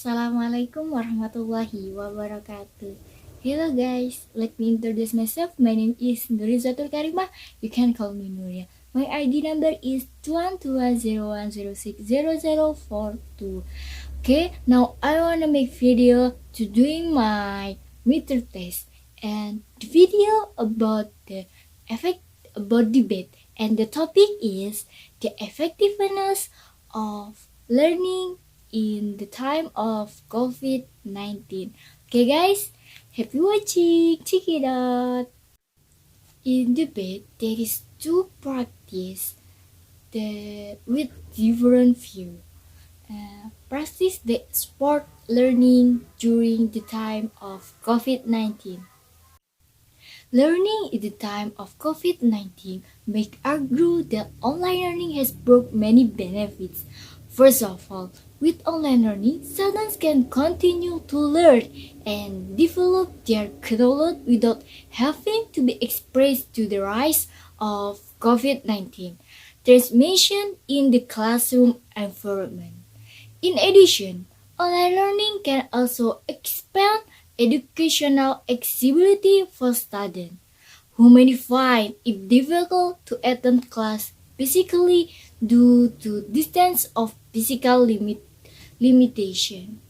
Assalamualaikum warahmatullahi wabarakatuh. Hello guys, let me introduce myself. My name is Nuril Nizwatul. You can call me Nuril. My ID number is 12010600042. Okay, now I wanna make video to doing my meter test and the video about the effect about debate, and the topic is the effectiveness of learning in the time of COVID-19. Okay guys, happy watching, check it out. In debate, there is two practice with different view. Practice the sport learning during the time of COVID-19. Learning in the time of COVID-19 make argue that online learning has brought many benefits. First of all, with online learning, students can continue to learn and develop their knowledge without having to be exposed to the rise of COVID-19 transmission in the classroom environment. In addition, online learning can also expand educational accessibility for students who may find it difficult to attend class physically due to distance of physical limitation.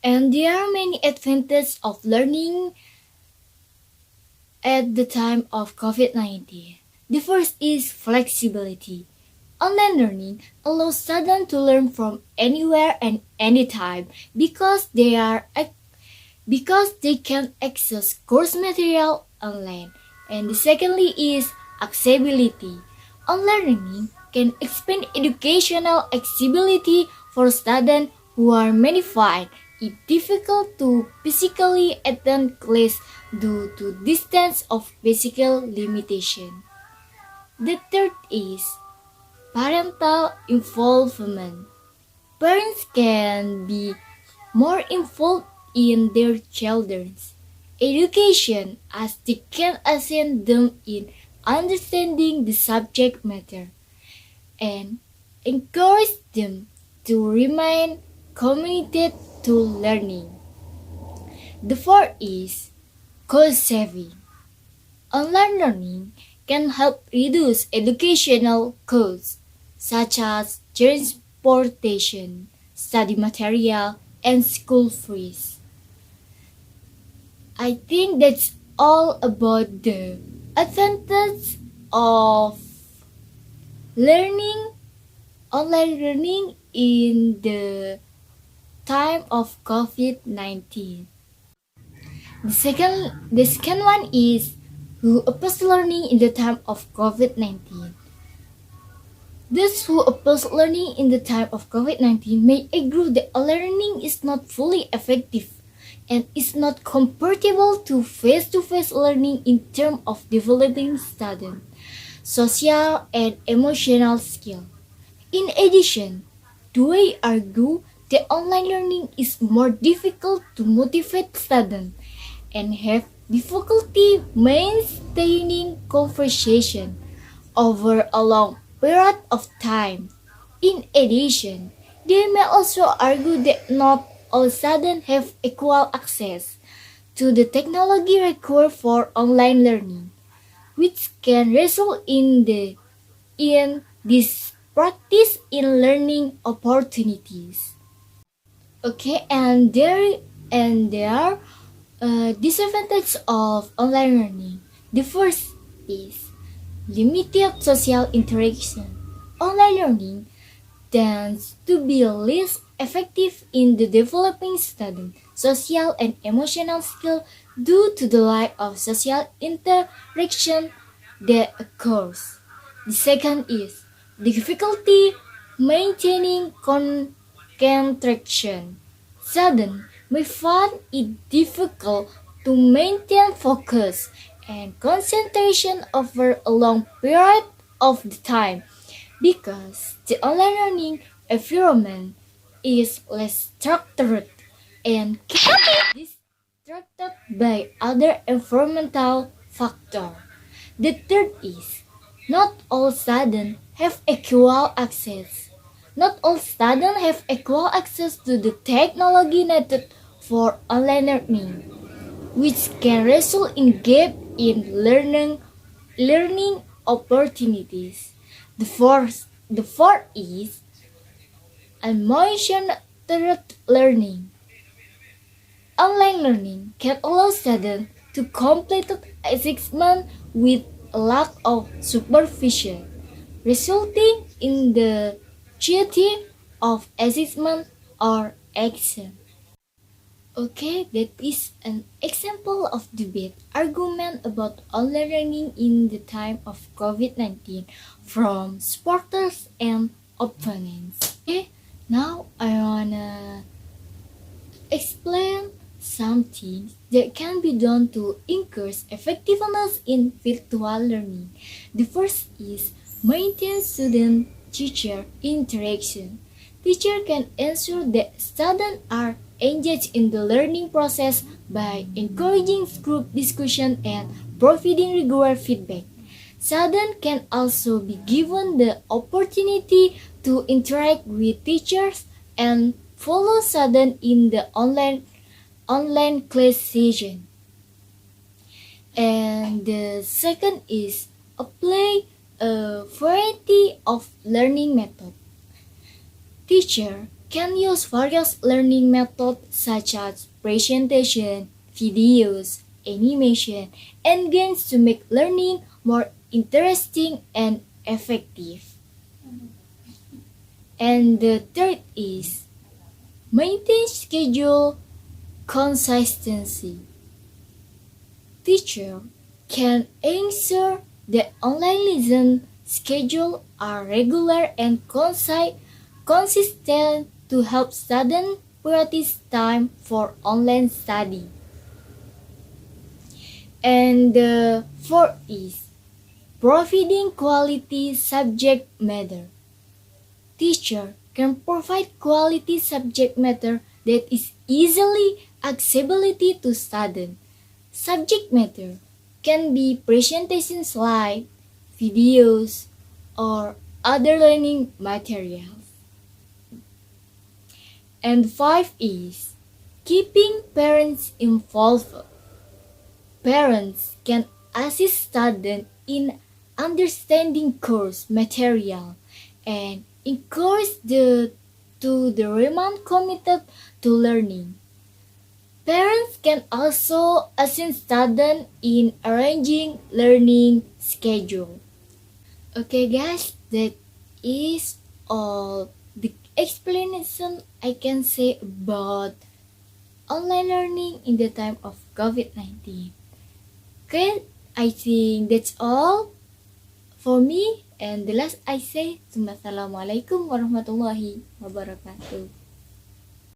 And there are many advantages of learning at the time of COVID-19. The first is flexibility. Online learning allows students to learn from anywhere and anytime because they can access course material online. And the secondly is accessibility. Online learning can expand educational accessibility for students who are may find it difficult to physically attend class due to distance of physical limitation. The third is parental involvement. Parents can be more involved in their children's education as they can assist them in understanding the subject matter and encourage them to remain committed to learning. The fourth is cost saving. Online learning can help reduce educational costs such as transportation, study material, and school fees. I think that's all about the advantage of learning, online learning in the time of COVID-19. The second one is who oppose learning in the time of COVID-19. Those who oppose learning in the time of COVID-19 may agree that learning is not fully effective and is not compatible to face-to-face learning in terms of developing student, social and emotional skill. In addition, they argue that online learning is more difficult to motivate students and have difficulty maintaining conversation over a long period of time. In addition, they may also argue that not all students have equal access to the technology required for online learning, which can result in this practice in learning opportunities. Okay, and there are disadvantages of online learning. The first is limited social interaction. Online learning tends to be less effective in the developing student social and emotional skill due to the lack of social interaction that occurs. The second is difficulty maintaining concentration. Students may find it difficult to maintain focus and concentration over a long period of the time because the online learning environment is less structured and can be distracted by other environmental factors. The third is not all students have equal access. Not all students have equal access to the technology needed for online learning, which can result in gap in learning opportunities. The fourth is emotional learning. Online learning can allow students to complete assessment with a lack of supervision, resulting in the cheating of assessment or action. Okay, that is an example of debate argument about online learning in the time of COVID-19 from supporters and opponents. Okay, now I wanna explain some things that can be done to increase effectiveness in virtual learning. The first is maintain student-teacher interaction. Teacher can ensure that students are engaged in the learning process by encouraging group discussion and providing regular feedback. Students can also be given the opportunity to interact with teachers and follow students in the online class session. And the second is apply a variety of learning methods. Teacher can use various learning methods such as presentation, videos, animation, and games to make learning more interesting and effective. And the third is maintain schedule consistency. Teacher can ensure that online lesson schedule are regular and consistent to help students practice time for online study. And the fourth is providing quality subject matter. Teacher can provide quality subject matter that is easily accessible to students. Subject matter can be presentation slides, videos, or other learning materials. And five is keeping parents involved. Parents can assist students in understanding course material and encourage to remain committed to learning. Parents can also assist students in arranging learning schedule. Okay guys, that is all the explanation I can say about online learning in the time of COVID-19. Okay, I think that's all for me, and the last I say, Assalamualaikum warahmatullahi wabarakatuh.